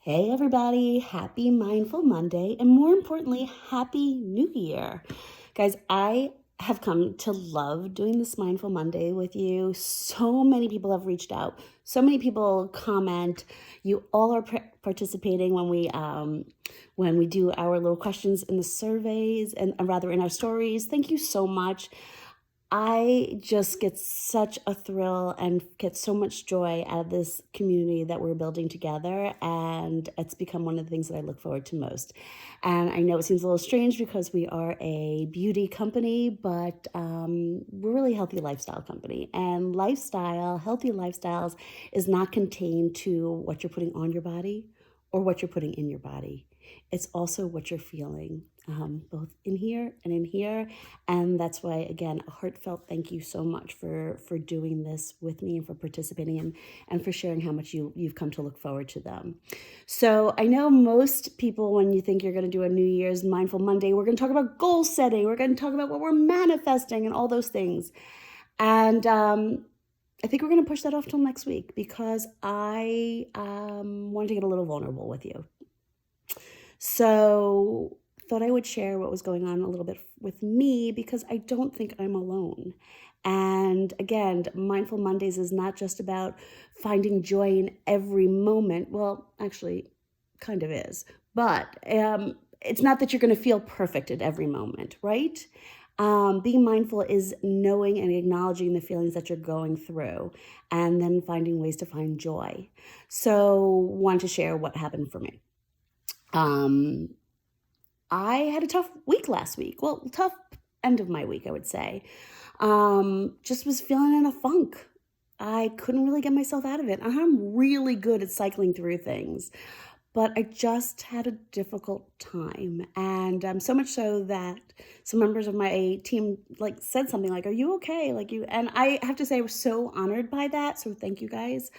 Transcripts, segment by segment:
Hey everybody, happy Mindful Monday, and more importantly, happy New Year. Guys, I have come to love doing this Mindful Monday with you. So many people have reached out. So many people comment. You all are participating when we do our little questions in the surveys and rather in our stories. Thank you so much. I just get such a thrill and get so much joy out of this community that we're building together. And it's become one of the things that I look forward to most. And I know it seems a little strange because we are a beauty company, but we're really a healthy lifestyle company. And healthy lifestyles is not contained to what you're putting on your body or what you're putting in your body. It's also what you're feeling, both in here and in here. And that's why, again, a heartfelt thank you so much for doing this with me and for participating and for sharing how much you've come to look forward to them. So I know most people, when you think you're going to do a New Year's Mindful Monday, we're going to talk about goal setting. We're going to talk about what we're manifesting and all those things. And I think we're going to push that off till next week because I wanted to get a little vulnerable with you. So thought I would share what was going on a little bit with me because I don't think I'm alone. And again, Mindful Mondays is not just about finding joy in every moment. Well, actually, kind of is. But it's not that you're going to feel perfect at every moment, right? Being mindful is knowing and acknowledging the feelings that you're going through and then finding ways to find joy. So want to share what happened for me. I had a tough week last week. Well, tough end of my week, I would say. Just was feeling in a funk. I couldn't really get myself out of it. I'm really good at cycling through things, but I just had a difficult time. And so much so that some members of my team said something like, "Are you okay?" And I have to say I was so honored by that. So thank you guys.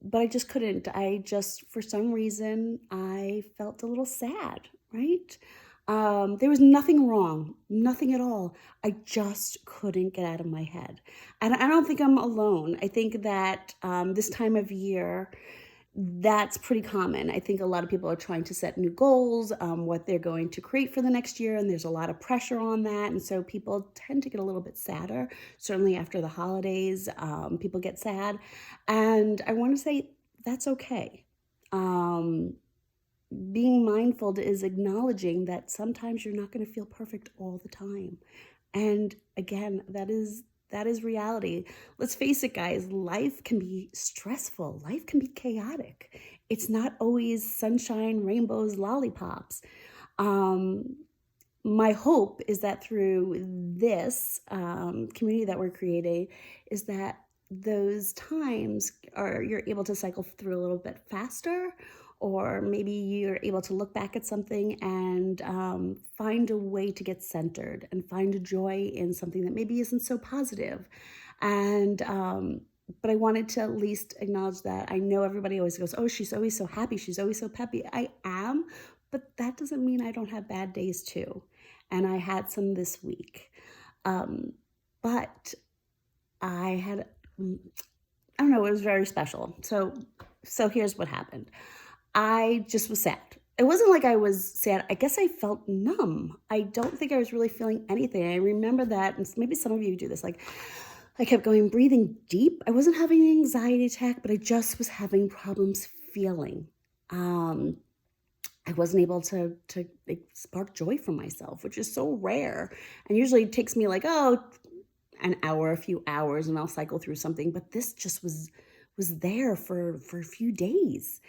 But I just couldn't. For some reason, I felt a little sad, right? There was nothing wrong, nothing at all. I just couldn't get out of my head. And I don't think I'm alone. I think that this time of year, that's pretty common. I think a lot of people are trying to set new goals, what they're going to create for the next year, and there's a lot of pressure on that. And so people tend to get a little bit sadder. Certainly after the holidays, people get sad. And I want to say that's okay. Being mindful is acknowledging that sometimes you're not going to feel perfect all the time. And again, that is reality. Let's face it, guys, life can be stressful. Life can be chaotic. It's not always sunshine, rainbows, lollipops. My hope is that through this community that we're creating is that those times you're able to cycle through a little bit faster, or maybe you're able to look back at something and find a way to get centered and find a joy in something that maybe isn't so positive. And but I wanted to at least acknowledge that. I know everybody always goes, "Oh, she's always so happy. She's always so peppy." I am, but that doesn't mean I don't have bad days too. And I had some this week. But I had, I don't know, it was very special. So here's what happened. I just was sad. It wasn't like I was sad. I guess I felt numb. I don't think I was really feeling anything. I remember that, and maybe some of you do this, I kept going, breathing deep. I wasn't having an anxiety attack, but I just was having problems feeling. I wasn't able to spark joy for myself, which is so rare. And usually it takes me an hour, a few hours, and I'll cycle through something. But this just was there for a few days.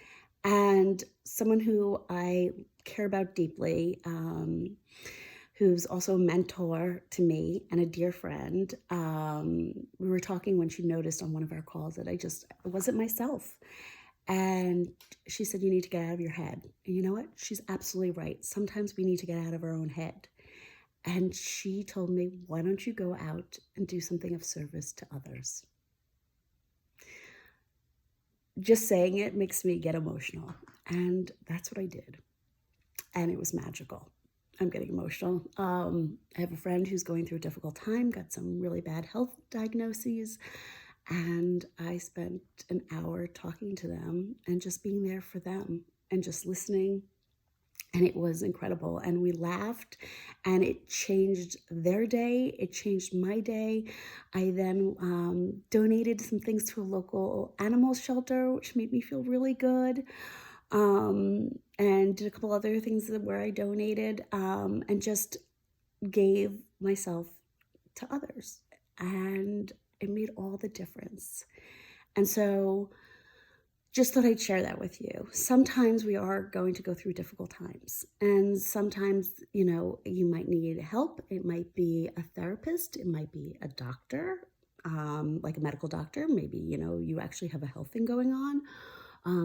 And someone who I care about deeply, who's also a mentor to me and a dear friend, we were talking when she noticed on one of our calls that I wasn't myself. And she said, "You need to get out of your head." And you know what? She's absolutely right. Sometimes we need to get out of our own head. And she told me, "Why don't you go out and do something of service to others?" Just saying it makes me get emotional. And that's what I did. And it was magical. I'm getting emotional. I have a friend who's going through a difficult time, got some really bad health diagnoses. And I spent an hour talking to them and just being there for them and just listening. And it was incredible. And we laughed, and it changed their day. It changed my day. I then donated some things to a local animal shelter, which made me feel really good. And did a couple other things where I donated, and just gave myself to others. And it made all the difference. And so just thought I'd share that with you. Sometimes we are going to go through difficult times, and sometimes, you might need help. It might be a therapist, it might be a doctor, like a medical doctor. Maybe, you actually have a health thing going on.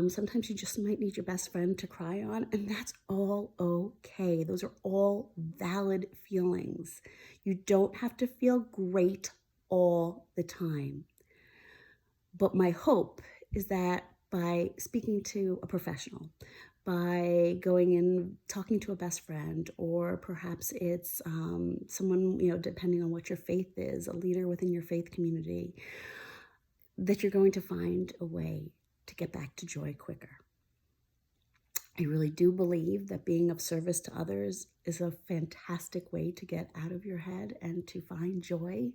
Sometimes you just might need your best friend to cry on, and that's all okay. Those are all valid feelings. You don't have to feel great all the time. But my hope is that by speaking to a professional, by going and talking to a best friend, or perhaps it's someone, depending on what your faith is, a leader within your faith community, that you're going to find a way to get back to joy quicker. I really do believe that being of service to others is a fantastic way to get out of your head and to find joy.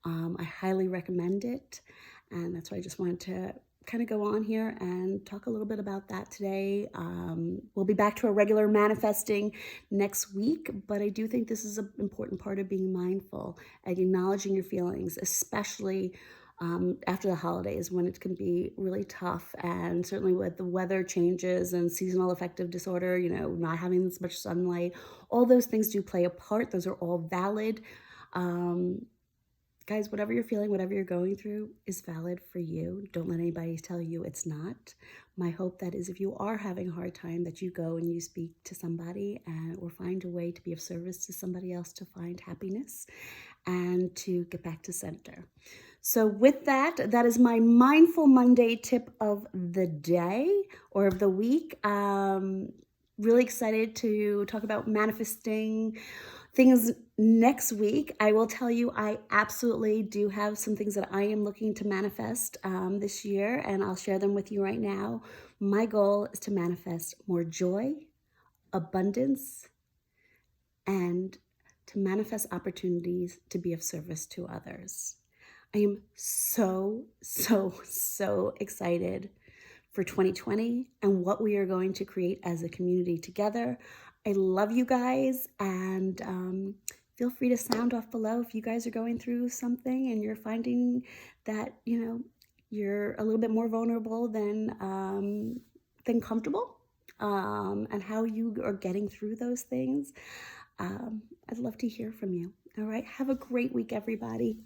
I highly recommend it. And that's why I just wanted to kind of go on here and talk a little bit about that today. We'll be back to a regular manifesting next week, but I do think this is an important part of being mindful and acknowledging your feelings, especially after the holidays, when it can be really tough, and certainly with the weather changes and seasonal affective disorder, not having as much sunlight. All those things do play a part. Those are all valid. Guys, whatever you're feeling, whatever you're going through is valid for you. Don't let anybody tell you it's not. My hope that is, if you are having a hard time, that you go and you speak to somebody or find a way to be of service to somebody else to find happiness and to get back to center. So with that, that is my Mindful Monday tip of the day or of the week. Really excited to talk about manifesting things next week. I will tell you, I absolutely do have some things that I am looking to manifest this year, and I'll share them with you right now. My goal is to manifest more joy, abundance, and to manifest opportunities to be of service to others. I am so excited for 2020 and what we are going to create as a community together. I love you guys, and feel free to sound off below if you guys are going through something and you're finding that, you're a little bit more vulnerable than comfortable, and how you are getting through those things. I'd love to hear from you. All right. Have a great week, everybody.